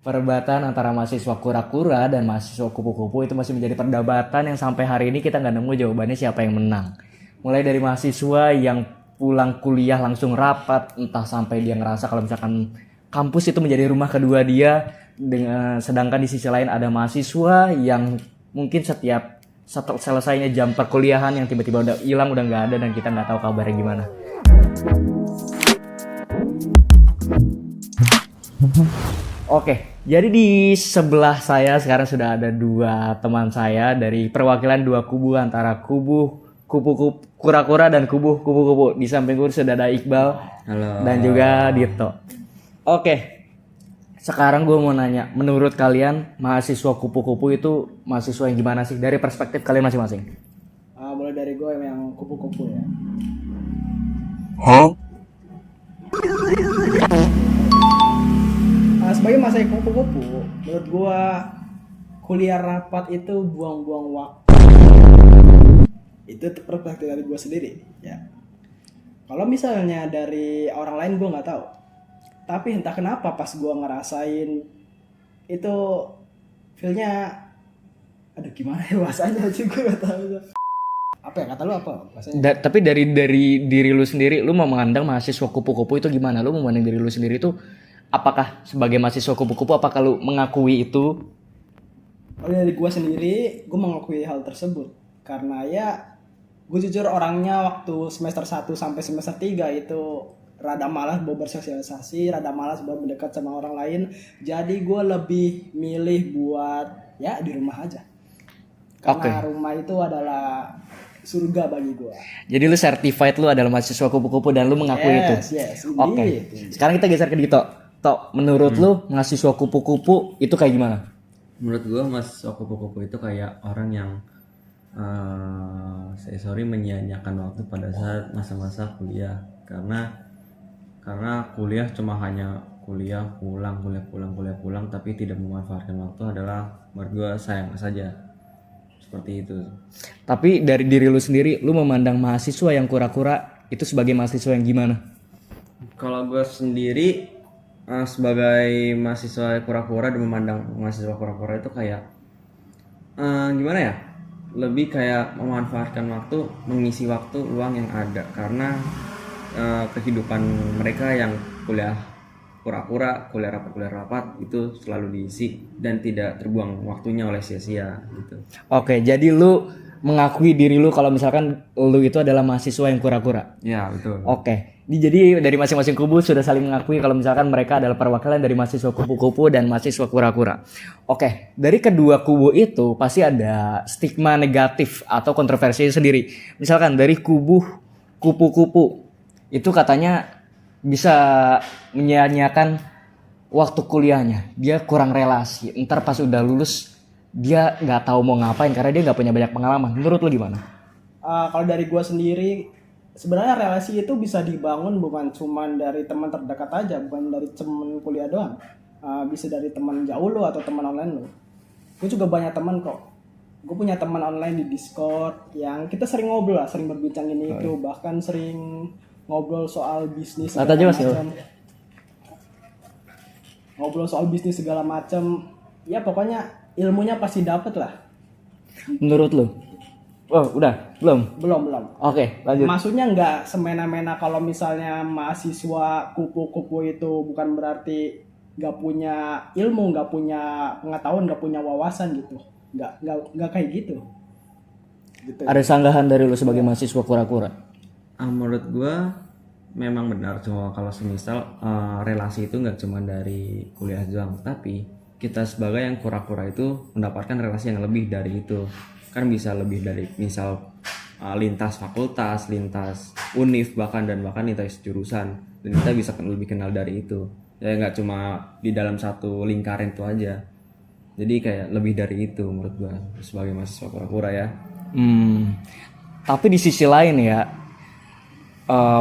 Perdebatan antara mahasiswa kura-kura dan mahasiswa kupu-kupu itu masih menjadi perdebatan yang sampai hari ini kita nggak nemu jawabannya siapa yang menang. Mulai dari mahasiswa yang pulang kuliah langsung rapat, entah sampai dia ngerasa kalau misalkan kampus itu menjadi rumah kedua dia, dengan sedangkan di sisi lain ada mahasiswa yang mungkin setiap selesainya jam perkuliahan yang tiba-tiba udah hilang, udah nggak ada, dan kita nggak tahu kabarnya gimana. Oke, jadi di sebelah saya sekarang sudah ada dua teman saya dari perwakilan dua kubu antara kubu kupu kura-kura dan kubu kupu-kupu. Di samping gue sudah ada Iqbal. Halo. Dan juga Dito. Oke, sekarang gue mau nanya, menurut kalian mahasiswa kupu-kupu itu mahasiswa yang gimana sih dari perspektif kalian masing-masing? Mulai dari gue yang kupu-kupu ya. Sebagai masa kupu-kupu, menurut gue kuliah rapat itu buang-buang waktu. Itu perspektif dari gue sendiri ya. Kalau misalnya dari orang lain gue nggak tahu, tapi entah kenapa pas gue ngerasain itu feelnya, aduh gimana ya bahasanya sih, gue nggak tahu. Apa ya, kata lu apa bahasanya? Tapi dari diri lu sendiri, lu mau memandang mahasiswa kupu-kupu itu gimana? Lu memandang diri lu sendiri itu apakah sebagai mahasiswa kupu-kupu, apakah lu mengakui itu? Kalau dari gue sendiri, gue mengakui hal tersebut karena ya gue jujur orangnya waktu semester 1 sampai semester 3 itu rada malas buat bersosialisasi, rada malas buat mendekat sama orang lain. Jadi gue lebih milih buat ya di rumah aja. Karena rumah itu adalah surga bagi gue. Jadi lu certified lu adalah mahasiswa kupu-kupu dan lu mengakui itu? Yes. Oke. Sekarang kita geser ke Dito. Tok, menurut lu mahasiswa kupu-kupu itu kayak gimana? Menurut gue mahasiswa kupu-kupu itu kayak orang yang menyia-nyiakan waktu pada saat masa-masa kuliah, karena kuliah cuma hanya kuliah pulang, tapi tidak memanfaatkan waktu adalah menurut gue sayang saja. Seperti itu. Tapi dari diri lu sendiri, lu memandang mahasiswa yang kura-kura itu sebagai mahasiswa yang gimana? Kalau gue sendiri sebagai mahasiswa kura-kura dan memandang mahasiswa kura-kura itu kayak gimana ya? Lebih kayak memanfaatkan waktu, mengisi waktu luang yang ada, karena kehidupan mereka yang kuliah kura-kura, kuliah rapat itu selalu diisi dan tidak terbuang waktunya oleh sia-sia gitu. Oke, jadi lu mengakui diri lu kalau misalkan lu itu adalah mahasiswa yang kura-kura. Ya, betul. Oke. Jadi dari masing-masing kubu sudah saling mengakui kalau misalkan mereka adalah perwakilan dari mahasiswa kupu-kupu dan mahasiswa kura-kura. Oke, dari kedua kubu itu pasti ada stigma negatif atau kontroversi sendiri. Misalkan dari kubu kupu-kupu itu katanya bisa menyia-nyiakan waktu kuliahnya. Dia kurang relasi. Ntar pas udah lulus dia nggak tahu mau ngapain karena dia nggak punya banyak pengalaman. Menurut lu gimana? Kalau dari gue sendiri, sebenarnya relasi itu bisa dibangun bukan cuma dari teman terdekat aja, bukan dari teman kuliah doang. Bisa dari teman jauh lo atau teman online lo. Gue juga banyak teman kok. Gue punya teman online di Discord yang kita sering ngobrol lah, sering berbincang ini itu, bahkan sering ngobrol soal bisnis segala macam. Ngobrol soal bisnis segala macam. Ya pokoknya ilmunya pasti dapet lah. Menurut lu? Oh, udah? Belum? Oke, lanjut. Maksudnya nggak semena-mena kalau misalnya mahasiswa kupu-kupu itu bukan berarti nggak punya ilmu, nggak punya pengetahuan, nggak punya wawasan gitu. Nggak kayak gitu. Ada sanggahan dari lu sebagai mahasiswa kura-kura? Menurut gue memang benar, cuma kalau semisal relasi itu nggak cuma dari kuliah doang, tapi kita sebagai yang kura-kura itu mendapatkan relasi yang lebih dari itu. Kan bisa lebih dari misal lintas fakultas, lintas univ, bahkan lintas jurusan, dan kita bisa lebih kenal dari itu ya, nggak cuma di dalam satu lingkaran itu aja. Jadi kayak lebih dari itu menurut gua sebagai mahasiswa kura-kura ya. Tapi di sisi lain ya,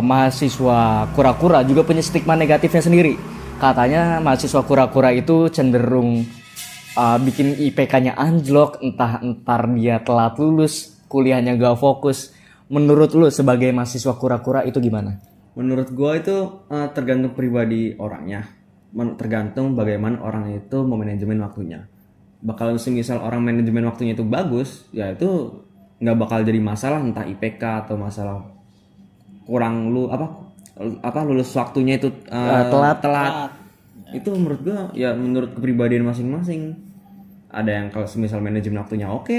mahasiswa kura-kura juga punya stigma negatifnya sendiri. Katanya mahasiswa kura-kura itu cenderung bikin IPK-nya anjlok, entah dia telat lulus, kuliahnya gak fokus. Menurut lu sebagai mahasiswa kura-kura itu gimana? Menurut gue itu tergantung pribadi orangnya. tergantung bagaimana orang itu memanajemen waktunya. Bakal misal orang manajemen waktunya itu bagus, ya itu nggak bakal jadi masalah, entah IPK atau masalah kurang lulus waktunya itu telat. Itu menurut gua ya menurut kepribadian masing-masing. Ada yang kalau misal manajemen waktunya oke,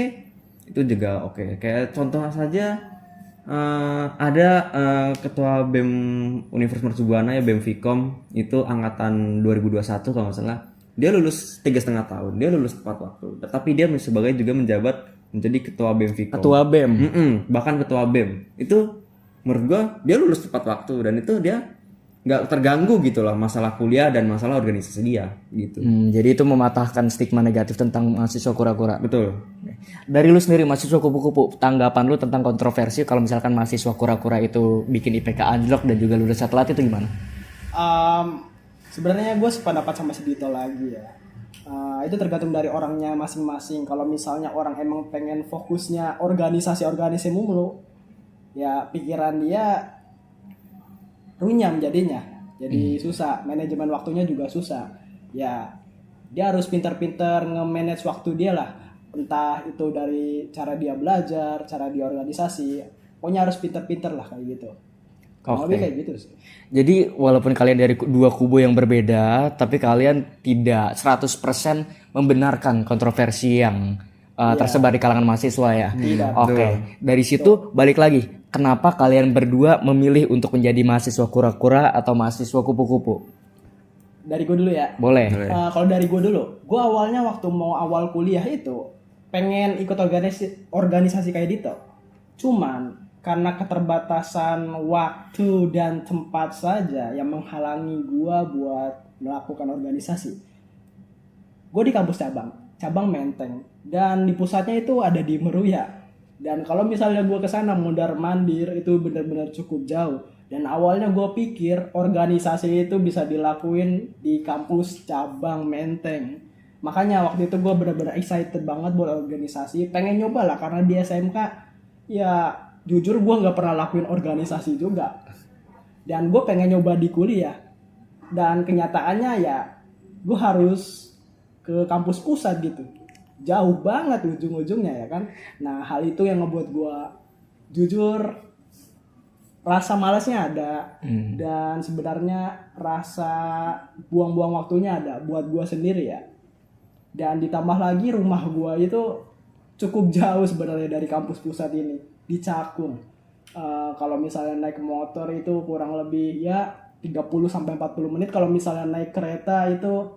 itu juga oke. Kayak contoh saja ada ketua BEM Universitas Mercubuana ya, BEM Vkom itu angkatan 2021 kalau nggak salah. Dia lulus 3,5 tahun, dia lulus tepat waktu. Tapi dia sebagai juga menjabat menjadi ketua BEM Vkom. Ketua BEM. Bahkan ketua BEM. Itu menurut gua dia lulus tepat waktu dan itu dia nggak terganggu gitu lah masalah kuliah dan masalah organisasi dia gitu. Jadi itu mematahkan stigma negatif tentang mahasiswa kura-kura. Betul. Dari lu sendiri mahasiswa kupu-kupu, tanggapan lu tentang kontroversi kalau misalkan mahasiswa kura-kura itu bikin IPK anjlok dan juga lulus telat itu gimana? Sebenarnya gue sependapat sama si Dito lagi ya. Itu tergantung dari orangnya masing-masing. Kalau misalnya orang emang pengen fokusnya organisasi mulu, ya pikiran dia runyam jadinya. Jadi susah, manajemen waktunya juga susah. Ya dia harus pintar-pintar nge-manage waktu dia lah. Entah itu dari cara dia belajar, cara dia organisasi. Pokoknya harus pintar-pintar lah kayak gitu. Oke. Kayak gitu sih. Jadi walaupun kalian dari dua kubu yang berbeda, tapi kalian tidak 100% membenarkan kontroversi yang tersebar di kalangan mahasiswa ya. Oke. Dari situ balik lagi, kenapa kalian berdua memilih untuk menjadi mahasiswa kura-kura atau mahasiswa kupu-kupu? Dari gue dulu ya. Boleh. Kalau dari gue dulu, gue awalnya waktu mau awal kuliah itu pengen ikut organisasi kayak Dito. Cuman karena keterbatasan waktu dan tempat saja yang menghalangi gue buat melakukan organisasi. Gue di kampus cabang Menteng, dan di pusatnya itu ada di Meruya. Dan kalau misalnya gue kesana mondar-mandir itu benar-benar cukup jauh. Dan awalnya gue pikir organisasi itu bisa dilakuin di kampus cabang Menteng. Makanya waktu itu gue benar-benar excited banget buat organisasi, pengen nyoba lah karena di SMK ya jujur gue nggak pernah lakuin organisasi juga, dan gue pengen nyoba di kuliah. Dan kenyataannya ya gue harus ke kampus pusat gitu, jauh banget ujung-ujungnya ya kan. Nah hal itu yang ngebuat gue jujur rasa malasnya ada, dan sebenarnya rasa buang-buang waktunya ada buat gue sendiri ya. Dan ditambah lagi rumah gue itu cukup jauh sebenarnya dari kampus pusat ini, di Cakung. Kalau misalnya naik motor itu kurang lebih ya 30-40 menit. Kalau misalnya naik kereta itu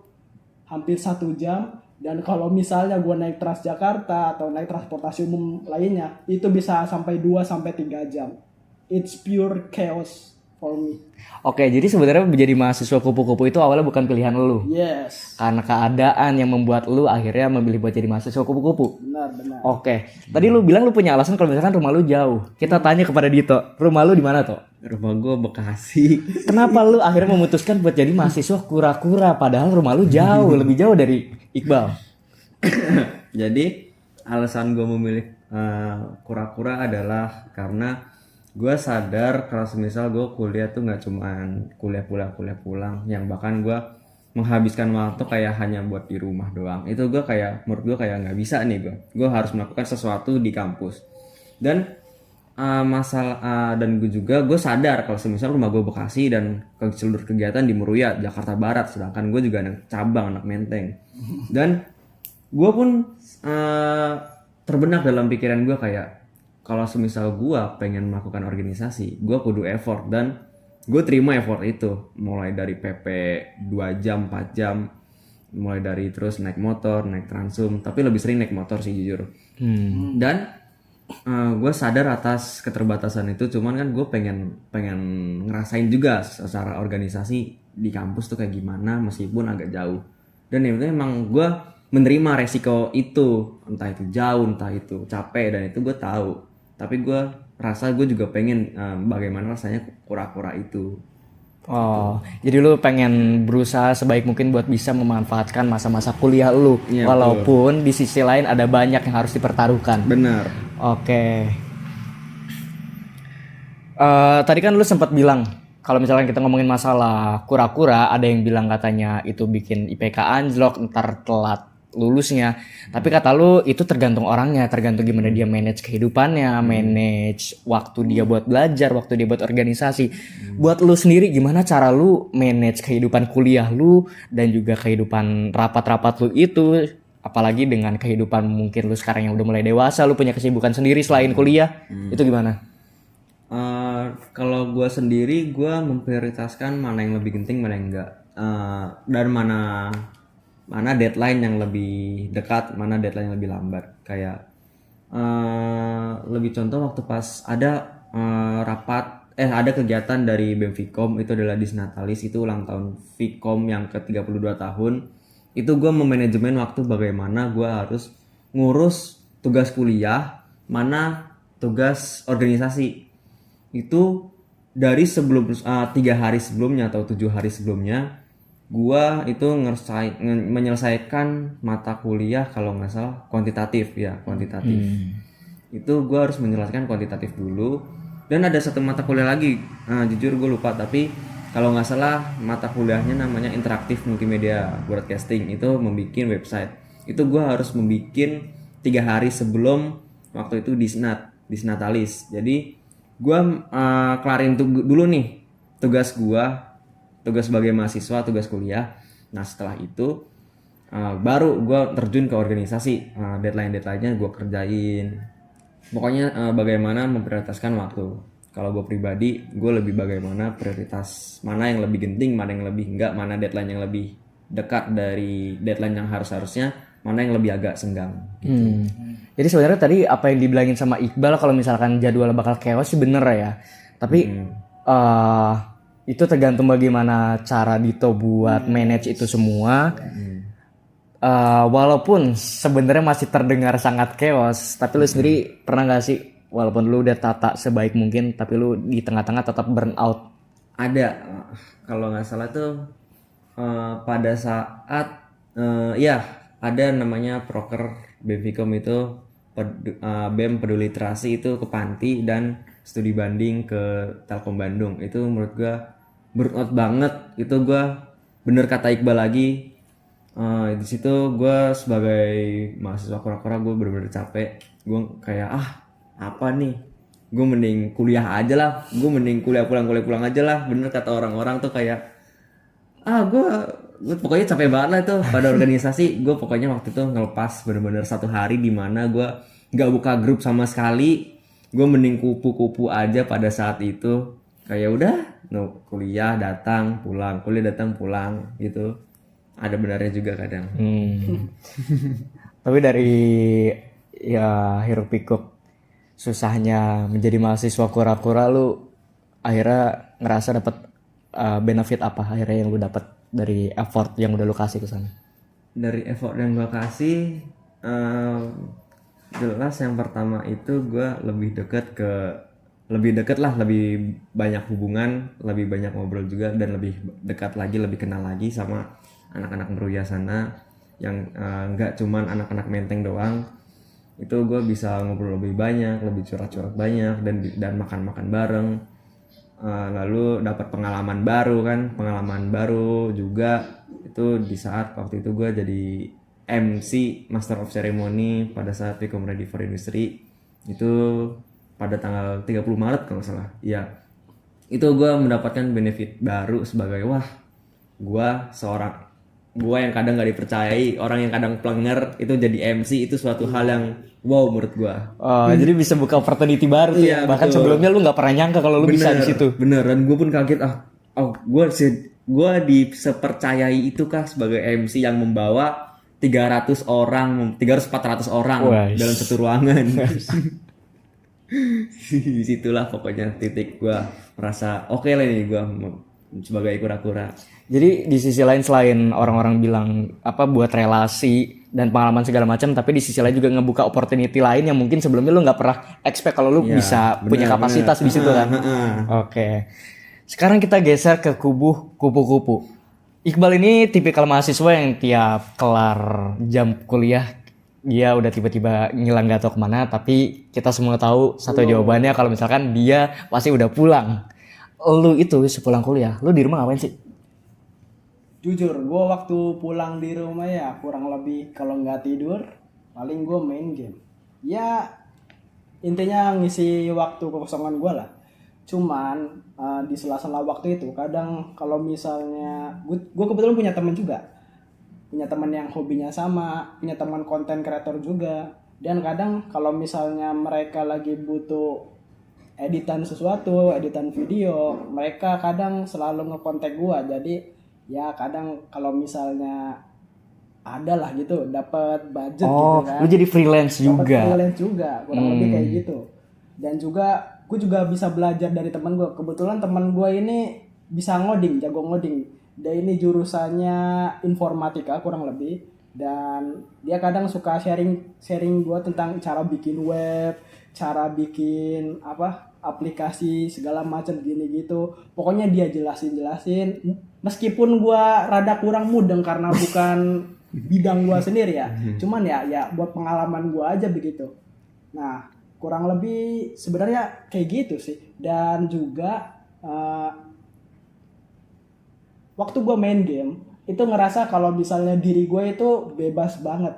hampir 1 jam. Dan kalau misalnya gue naik Transjakarta atau naik transportasi umum lainnya, itu bisa sampai 2-3 jam. It's pure chaos for me. Oke, jadi sebenarnya menjadi mahasiswa kupu-kupu itu awalnya bukan pilihan lu. Yes. Karena keadaan yang membuat lu akhirnya memilih buat jadi mahasiswa kupu-kupu. Benar. Oke. Tadi lu bilang lu punya alasan kalau misalkan rumah lu jauh. Kita tanya kepada Dito, rumah lu di mana, Toh? Rumah gue Bekasi. Kenapa lu akhirnya memutuskan buat jadi mahasiswa kura-kura padahal rumah lu jauh, lebih jauh dari Iqbal? Jadi alasan gue memilih kura-kura adalah karena gue sadar kalau semisal gue kuliah tuh nggak cuman kuliah pulang, yang bahkan gue menghabiskan waktu kayak hanya buat di rumah doang. Itu gue kayak menurut gue kayak nggak bisa nih, gue harus melakukan sesuatu di kampus. Dan dan gue sadar kalau semisal rumah gue Bekasi dan seluruh kegiatan di Meruya Jakarta Barat, sedangkan gue juga anak cabang, anak Menteng. Dan gue pun terbenak dalam pikiran gue kayak kalau semisal gue pengen melakukan organisasi, gue kudu effort, dan gue terima effort itu. Mulai dari PP 2 jam, 4 jam, mulai dari terus naik motor, naik transum, tapi lebih sering naik motor sih jujur. Dan gue sadar atas keterbatasan itu, cuman kan gue pengen ngerasain juga secara organisasi di kampus tuh kayak gimana meskipun agak jauh. Dan itu emang gue menerima resiko itu, entah itu jauh, entah itu capek, dan itu gue tahu. Tapi gue rasa gue juga pengen bagaimana rasanya kura-kura itu. Oh, jadi lu pengen berusaha sebaik mungkin buat bisa memanfaatkan masa-masa kuliah lu, ya, walaupun di sisi lain ada banyak yang harus dipertaruhkan. Benar. Oke. Tadi kan lu sempat bilang kalau misalnya kita ngomongin masalah kura-kura, ada yang bilang katanya itu bikin IPK anjlok, ntar telat lulusnya. Tapi kata lu itu tergantung orangnya, tergantung gimana dia manage kehidupannya, manage waktu dia buat belajar, waktu dia buat organisasi. Buat lu sendiri gimana cara lu manage kehidupan kuliah lu dan juga kehidupan rapat-rapat lu itu, apalagi dengan kehidupan mungkin lu sekarang yang udah mulai dewasa, lu punya kesibukan sendiri selain kuliah, itu gimana? Kalau gue sendiri, gue memprioritaskan mana yang lebih penting, mana yang enggak, dan mana deadline yang lebih dekat, mana deadline yang lebih lambat. Kayak lebih contoh waktu pas ada ada kegiatan dari BEM Vkom, itu adalah Disnatalis, itu ulang tahun Vkom yang ke-32 tahun. Itu gue memanajemen waktu bagaimana gue harus ngurus tugas kuliah, mana tugas organisasi. Itu dari 3 hari sebelumnya atau 7 hari sebelumnya, gua itu menyelesaikan mata kuliah kalau nggak salah kuantitatif. Itu gua harus menyelesaikan kuantitatif dulu, dan ada satu mata kuliah lagi, jujur gue lupa, tapi kalau nggak salah mata kuliahnya namanya interaktif multimedia broadcasting, itu membuat website. Itu gua harus membuat 3 hari sebelum waktu itu Disnatalis. Jadi gue kelarin dulu nih tugas sebagai mahasiswa, tugas kuliah. Nah setelah itu baru gue terjun ke organisasi, deadline-nya gue kerjain. Pokoknya bagaimana memprioritaskan waktu. Kalau gue pribadi, gue lebih bagaimana prioritas mana yang lebih genting, mana yang lebih enggak, mana deadline yang lebih dekat dari deadline yang harusnya, mana yang lebih agak senggang gitu. Jadi sebenarnya tadi apa yang dibilangin sama Iqbal, kalau misalkan jadwal bakal chaos sih bener ya. Tapi itu tergantung bagaimana cara Dito buat manage itu semua. Walaupun sebenarnya masih terdengar sangat chaos, tapi lu sendiri pernah gak sih, walaupun lu udah tata sebaik mungkin, tapi lu di tengah-tengah tetap burn out? Ada, kalau nggak salah tuh pada saat ada namanya proker BEM Vkom itu, BEM Peduli Literasi itu ke Panti dan studi banding ke Telkom Bandung. Itu menurut gue burnout banget. Itu gue bener kata Iqbal lagi, di situ gue sebagai mahasiswa kura-kura gue bener-bener capek. Gue kayak apa nih, gue mending kuliah aja lah, gue mending kuliah pulang aja lah. Bener kata orang-orang tuh kayak gue pokoknya capek banget lah itu pada organisasi. Gue pokoknya waktu itu ngelepas bener-bener 1 hari di mana gue nggak buka grup sama sekali. Gue mending kupu-kupu aja pada saat itu. Kayak udah, kuliah datang pulang, kuliah datang pulang gitu. Ada benarnya juga kadang. Tapi dari ya hiruk pikuk susahnya menjadi mahasiswa kura-kura, lu akhirnya ngerasa dapat benefit apa akhirnya yang lu dapat dari effort yang udah lu kasih ke sana? Dari effort yang gue kasih, jelas yang pertama itu gue lebih dekat lah, lebih banyak hubungan, lebih banyak ngobrol juga, dan lebih dekat lagi, lebih kenal lagi sama anak-anak Meruya sana, yang nggak cuman anak-anak Menteng doang. Itu gue bisa ngobrol lebih banyak, lebih curhat-curhat banyak, dan makan-makan bareng. Lalu dapat pengalaman baru juga. Itu di saat waktu itu gue jadi MC Master of Ceremony pada saat Vkom Ready for Industry. Itu pada tanggal 30 Maret kalau nggak salah. Iya. Itu gue mendapatkan benefit baru sebagai gue yang kadang gak dipercayai, orang yang kadang plenger, itu jadi MC, itu suatu hal yang wow menurut gue. Jadi bisa buka opportunity baru tuh. Iya, bahkan betul. sebelumnya lu nggak pernah nyangka kalau lu bisa di situ. Bener, dan gue pun kaget, gue disepercayai itu kah sebagai MC yang membawa 300-400 orang dalam satu ruangan. Disitulah pokoknya titik gue merasa oke lah ini gue sebagai kura-kura. Jadi di sisi lain, selain orang-orang bilang buat relasi dan pengalaman segala macam, tapi di sisi lain juga ngebuka opportunity lain yang mungkin sebelumnya lu nggak pernah expect kalau lu bisa punya kapasitas di situ kan. Oke. Sekarang kita geser ke kupu-kupu. Iqbal ini tipikal mahasiswa yang tiap kelar jam kuliah dia udah tiba-tiba ngilang gak tau kemana, tapi kita semua tahu satu jawabannya kalau misalkan dia pasti udah pulang. lu itu sepulang kuliah, lu di rumah ngapain sih? Jujur, gue waktu pulang di rumah ya kurang lebih kalau nggak tidur, paling gue main game. Ya intinya ngisi waktu kekosongan gue lah. Cuman di sela-sela waktu itu kadang kalau misalnya gue kebetulan punya temen juga, punya teman yang hobinya sama, punya teman konten kreator juga. Dan kadang kalau misalnya mereka lagi butuh editan sesuatu, editan video, mereka kadang selalu ngekontak gue. Jadi ya kadang kalau misalnya ada lah gitu dapat budget gitu kan. Lu jadi freelance Dapat juga. freelance juga, kurang lebih kayak gitu. Dan juga gue juga bisa belajar dari teman gue. Kebetulan teman gue ini bisa ngoding, jago ngoding. Dan ini jurusannya informatika kurang lebih. Dan dia kadang suka sharing gue tentang cara bikin web, cara bikin aplikasi segala macam gini gitu. Pokoknya dia jelasin. Meskipun gue rada kurang mudeng karena bukan bidang gue sendiri ya. Cuman ya buat pengalaman gue aja begitu. Nah, kurang lebih sebenarnya kayak gitu sih. Dan juga waktu gue main game itu ngerasa kalau misalnya diri gue itu bebas banget.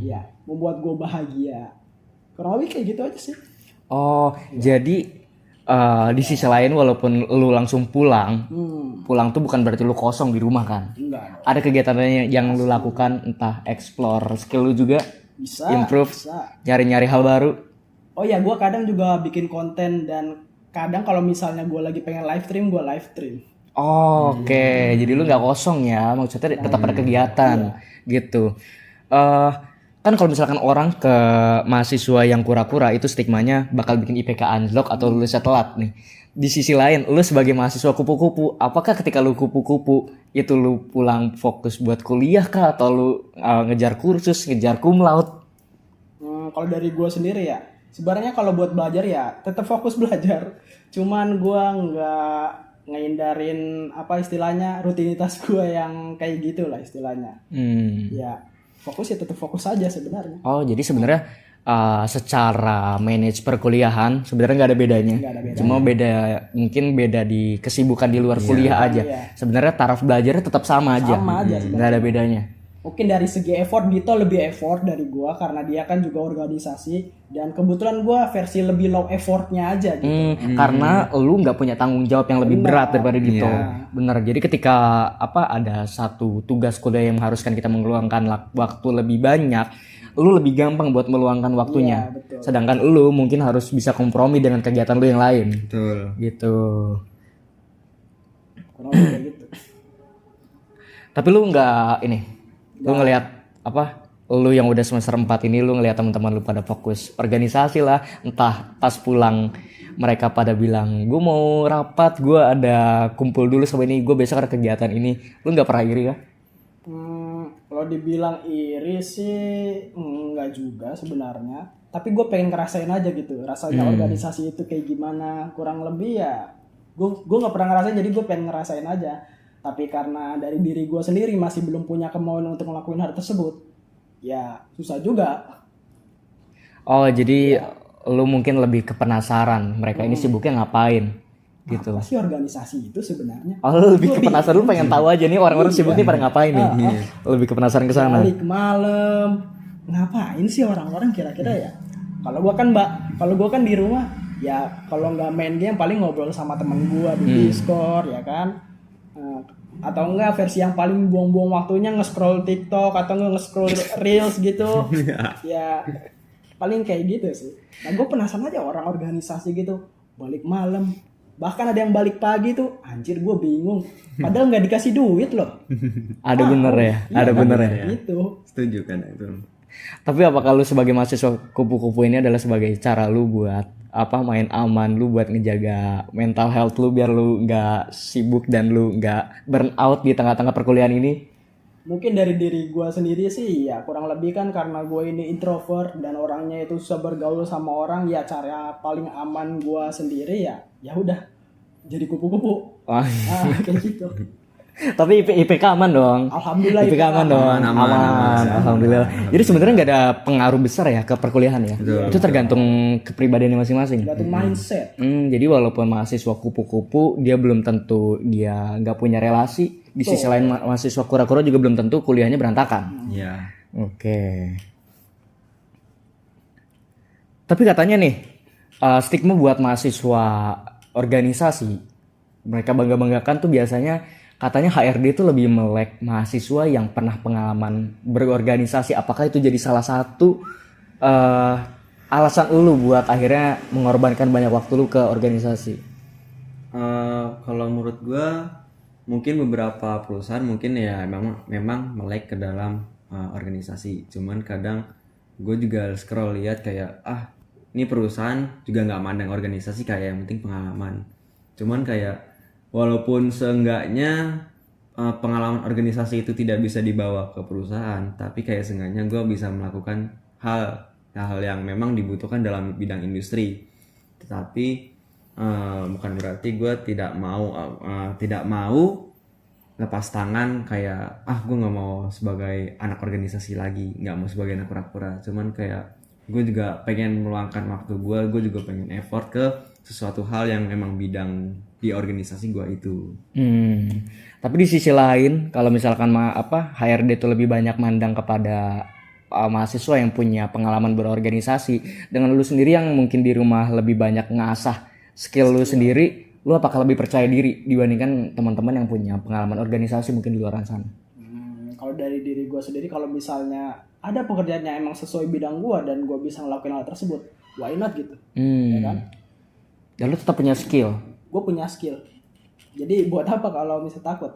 Ya, membuat gue bahagia. Kurang lebih kayak gitu aja sih. Jadi di sisi lain walaupun lu langsung pulang tuh bukan berarti lu kosong di rumah kan? Enggak. Ada kegiatan yang lu lakukan, entah explore skill lu juga, Bisa. improve, Bisa. nyari-nyari hal baru. Oh ya, gue kadang juga bikin konten dan kadang kalau misalnya gue lagi pengen live stream, gue live stream. Oke, jadi lu nggak kosong ya, maksudnya tetap ada kegiatan gitu. Kan kalau misalkan orang ke mahasiswa yang kura-kura itu stigmanya bakal bikin IPK anjlok atau lulusnya telat nih. Di sisi lain, lu sebagai mahasiswa kupu-kupu, apakah ketika lu kupu-kupu itu lu pulang fokus buat kuliah kah atau lu ngejar kursus, ngejar cum laude? Kalau dari gue sendiri ya, sebenarnya kalau buat belajar ya tetap fokus belajar. Cuman gue nggak ngehindarin istilahnya rutinitas gue yang kayak gitu lah istilahnya. Ya fokus ya tetap fokus aja sebenarnya. Jadi sebenarnya secara manage perkuliahan sebenarnya nggak ada bedanya. Cuma mungkin beda di kesibukan di luar kuliah aja. Iya. Sebenarnya taraf belajarnya tetap sama aja. Sama aja Nggak ada bedanya. Mungkin dari segi effort Dito lebih effort dari gua karena dia kan juga organisasi dan kebetulan gua versi lebih low effortnya aja gitu. Karena lu nggak punya tanggung jawab yang lebih berat daripada Dito. Bener. Jadi ketika ada satu tugas kuliah yang mengharuskan kita meluangkan waktu lebih banyak, lu lebih gampang buat meluangkan waktunya. Betul. Sedangkan lu mungkin harus bisa kompromi dengan kegiatan lu yang lain. Betul. Gitu. Kurang lebih kayak gitu. Tapi lu nggak lu ngelihat lu yang udah semester 4 ini lu ngelihat teman-teman lu pada fokus organisasi lah, entah pas pulang mereka pada bilang gue mau rapat, gue ada kumpul dulu sama ini, gue besok ada kegiatan ini, lu nggak pernah iri kah? Kalau dibilang iri sih enggak juga sebenarnya, tapi gue pengen ngerasain aja gitu rasanya organisasi itu kayak gimana, kurang lebih ya gue nggak pernah ngerasain, jadi gue pengen ngerasain aja. Tapi karena dari diri gue sendiri masih belum punya kemauan untuk ngelakuin hal tersebut, ya susah juga. Jadi lu mungkin lebih ke penasaran mereka ini sibuknya ngapain gitu. Apa sih organisasi itu sebenarnya? Lu lebih ke penasaran, lu pengen tahu aja nih orang-orang sibuk nih pada ngapain nih. Lebih ke penasaran ke sana. Balik malam, ngapain sih orang-orang kira-kira ya? Kalau gua kan di rumah, ya kalau nggak main game paling ngobrol sama temen gua di Discord ya kan. Atau enggak versi yang paling buang-buang waktunya nge-scroll TikTok atau nge-scroll Reels gitu. Ya paling kayak gitu sih. Nah gue penasaran aja orang organisasi gitu balik malam, bahkan ada yang balik pagi tuh, anjir gue bingung. Padahal nggak dikasih duit loh. Ada bener ya, ada bener ya. Gitu. Setuju kan itu. Tapi apakah lu sebagai mahasiswa kupu-kupu ini adalah sebagai cara lu buat main aman, lu buat ngejaga mental health lu biar lu nggak sibuk dan lu nggak burn out di tengah-tengah perkuliahan ini? Mungkin dari diri gue sendiri sih ya kurang lebih kan karena gue ini introvert dan orangnya itu susah bergaul sama orang, ya cara paling aman gue sendiri ya udah jadi kupu-kupu. Kayak gitu. Tapi IPK aman dong. Alhamdulillah IPK aman dong. Aman. Alhamdulillah. Jadi sebenarnya nggak ada pengaruh besar ya ke perkuliahan ya. Itu tergantung kepribadiannya masing-masing. Tergantung mindset. Jadi walaupun mahasiswa kupu-kupu dia belum tentu dia nggak punya relasi. Di sisi lain mahasiswa kura-kura juga belum tentu kuliahnya berantakan. Iya. Oke. Tapi katanya nih stigma buat mahasiswa organisasi mereka bangga-banggakan tuh biasanya katanya HRD itu lebih melek mahasiswa yang pernah pengalaman berorganisasi. Apakah itu jadi salah satu alasan lu buat akhirnya mengorbankan banyak waktu lu ke organisasi? Kalau menurut gua mungkin beberapa perusahaan mungkin ya memang melek ke dalam organisasi. Cuman kadang gue juga scroll lihat kayak ini perusahaan juga nggak mandang organisasi, kayak yang penting pengalaman. Cuman kayak walaupun seenggaknya pengalaman organisasi itu tidak bisa dibawa ke perusahaan, tapi kayak seenggaknya gue bisa melakukan hal yang memang dibutuhkan dalam bidang industri. Tetapi bukan berarti gue tidak mau lepas tangan kayak gue nggak mau sebagai anak organisasi lagi, nggak mau sebagai anak kura-kura. Cuman kayak gue juga pengen meluangkan waktu gue juga pengen effort ke sesuatu hal yang emang bidang di organisasi gue itu. Tapi di sisi lain kalau misalkan HRD itu lebih banyak mandang kepada mahasiswa yang punya pengalaman berorganisasi, dengan lu sendiri yang mungkin di rumah lebih banyak ngasah skill lu sendiri, lu apakah lebih percaya diri dibandingkan teman-teman yang punya pengalaman organisasi mungkin di luar sana? Kalau dari diri gue sendiri, kalau misalnya ada pekerjaan yang emang sesuai bidang gue dan gue bisa ngelakuin hal tersebut, why not gitu, ya kan? Dan lu tetap punya skill. Gue punya skill. Jadi buat apa kalau misalnya takut?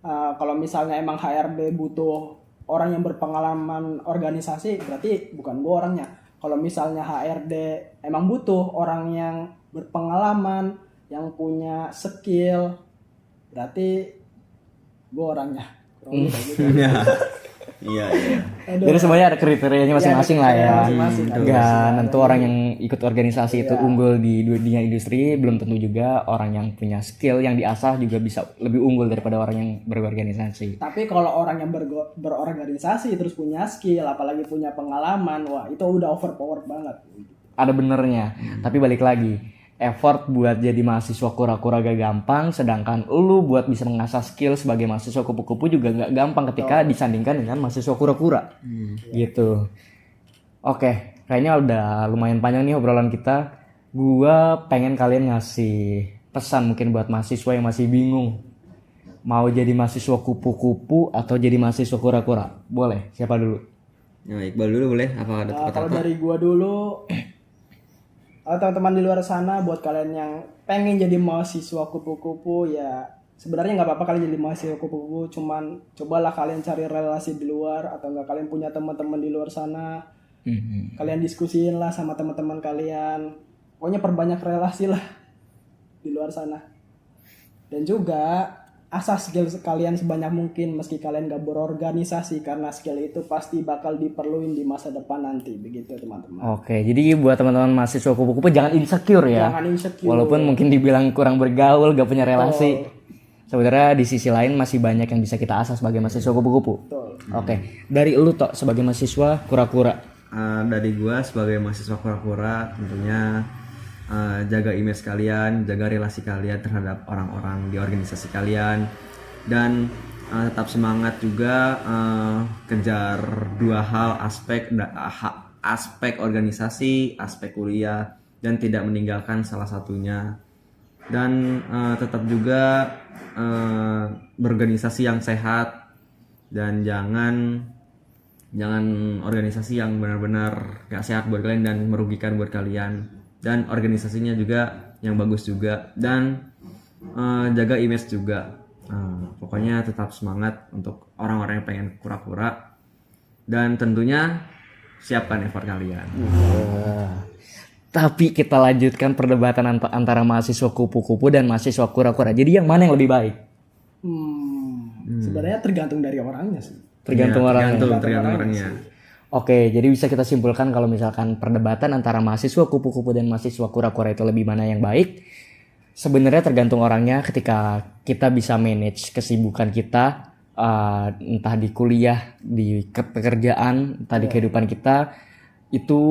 Kalau misalnya emang HRD butuh orang yang berpengalaman organisasi, berarti bukan gue orangnya. Kalau misalnya HRD emang butuh orang yang berpengalaman, yang punya skill, berarti gue orangnya. Kurang lebih kayak gitu. Iya. Jadi semuanya ada kriterianya masing-masing lah ya. Masing-masing. Enggak tentu orang yang ikut organisasi itu unggul di dunia industri, belum tentu juga orang yang punya skill yang diasah juga bisa lebih unggul daripada orang yang berorganisasi. Tapi kalau orang yang berorganisasi terus punya skill, apalagi punya pengalaman, wah itu udah overpower banget. Ada benernya. Tapi balik lagi, effort buat jadi mahasiswa kura-kura gak gampang, sedangkan lu buat bisa mengasah skill sebagai mahasiswa kupu-kupu juga gak gampang ketika disandingkan dengan mahasiswa kura-kura. Gitu. Oke, kayaknya udah lumayan panjang nih obrolan kita. Gua pengen kalian ngasih pesan mungkin buat mahasiswa yang masih bingung mau jadi mahasiswa kupu-kupu atau jadi mahasiswa kura-kura. Boleh, siapa dulu? Ya, Iqbal dulu boleh? Apa ada Kalau dari gua dulu, teman-teman di luar sana, buat kalian yang pengen jadi mahasiswa kupu-kupu, ya sebenarnya nggak apa-apa kalian jadi mahasiswa kupu-kupu, cuman cobalah kalian cari relasi di luar, atau nggak kalian punya teman-teman di luar sana, kalian diskusiin lah sama teman-teman kalian, pokoknya perbanyak relasi lah di luar sana. Dan juga asah skill kalian sebanyak mungkin meski kalian gak berorganisasi, karena skill itu pasti bakal diperluin di masa depan nanti, begitu teman-teman. Oke, jadi buat teman-teman mahasiswa kupu-kupu jangan insecure ya. Jangan insecure. Walaupun mungkin dibilang kurang bergaul, gak punya relasi. Sebenarnya di sisi lain masih banyak yang bisa kita asah sebagai mahasiswa kupu-kupu. Betul. Oke, dari lu Tok sebagai mahasiswa kura-kura. Dari gua sebagai mahasiswa kura-kura tentunya jaga image kalian, jaga relasi kalian terhadap orang-orang di organisasi kalian, dan tetap semangat juga kejar dua hal, aspek organisasi, aspek kuliah, dan tidak meninggalkan salah satunya. Dan tetap juga berorganisasi yang sehat, dan jangan organisasi yang benar-benar gak sehat buat kalian dan merugikan buat kalian. Dan organisasinya juga yang bagus juga, dan jaga image juga. Pokoknya tetap semangat untuk orang-orang yang pengen kura-kura, dan tentunya siapkan effort kalian. Tapi kita lanjutkan perdebatan antara mahasiswa kupu-kupu dan mahasiswa kura-kura. Jadi yang mana yang lebih baik? Sebenarnya tergantung dari orangnya sih. Tergantung orangnya. Tergantung orangnya. Oke, jadi bisa kita simpulkan kalau misalkan perdebatan antara mahasiswa kupu-kupu dan mahasiswa kura-kura itu lebih mana yang baik. Sebenarnya tergantung orangnya. Ketika kita bisa manage kesibukan kita, entah di kuliah, di pekerjaan, entah di kehidupan kita, itu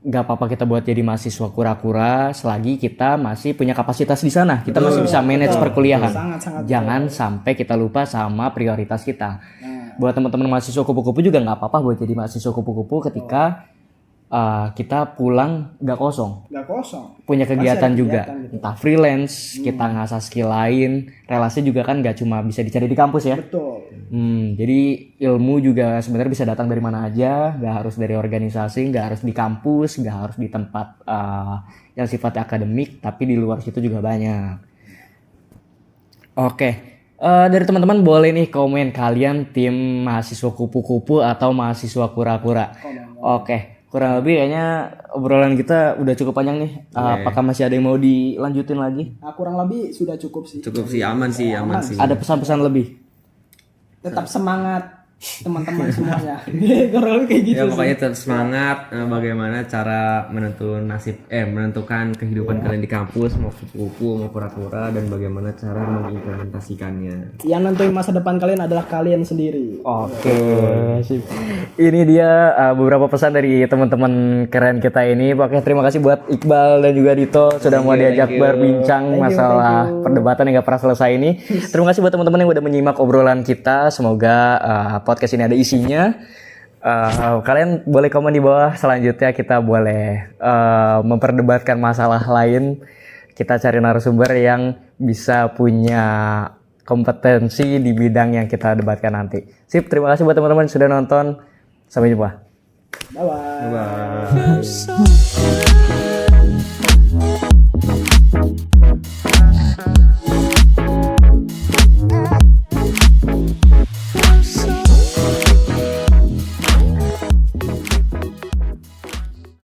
nggak apa-apa kita buat jadi mahasiswa kura-kura selagi kita masih punya kapasitas di sana. Kita masih bisa manage perkuliahan. Sangat-sangat Jangan sampai kita lupa sama prioritas kita. Nah, Buat teman-teman mahasiswa kupu-kupu juga nggak apa-apa buat jadi mahasiswa kupu-kupu ketika kita pulang nggak kosong, nggak kosong. punya kegiatan ada juga, kegiatan gitu. entah freelance, kita ngasah skill lain, relasi juga kan nggak cuma bisa dicari di kampus ya. Betul. Jadi ilmu juga sebenarnya bisa datang dari mana aja, nggak harus dari organisasi, nggak harus di kampus, nggak harus di tempat yang sifatnya akademik, tapi di luar situ juga banyak. Oke, dari teman-teman boleh nih komen kalian tim mahasiswa kupu-kupu atau mahasiswa kura-kura. Oke, kurang lebih kayaknya obrolan kita udah cukup panjang nih. Apakah masih ada yang mau dilanjutin lagi? Nah, kurang lebih sudah cukup sih. Cukup sih, aman sih. Ada pesan-pesan lebih? Tetap semangat teman-teman semuanya. Kurang lebih kayak gitu Ya sih. pokoknya tetap semangat. Bagaimana cara menentukan kehidupan kalian di kampus, mau kupu-kupu, mau kura-kura, dan bagaimana cara mengimplementasikannya. Yang nentuin masa depan kalian adalah kalian sendiri. Oke, sip. Ini dia beberapa pesan dari teman-teman keren kita ini. Oke, terima kasih buat Iqbal dan juga Dito sudah mau diajak berbincang masalah perdebatan yang gak pernah selesai ini. Terima kasih buat teman-teman yang udah menyimak obrolan kita. Semoga podcast ini ada isinya. Kalian boleh komen di bawah. Selanjutnya kita boleh memperdebatkan masalah lain. Kita cari narasumber yang bisa punya kompetensi di bidang yang kita debatkan nanti. Sip, terima kasih buat teman-teman yang sudah nonton. Sampai jumpa. Bye-bye. Bye.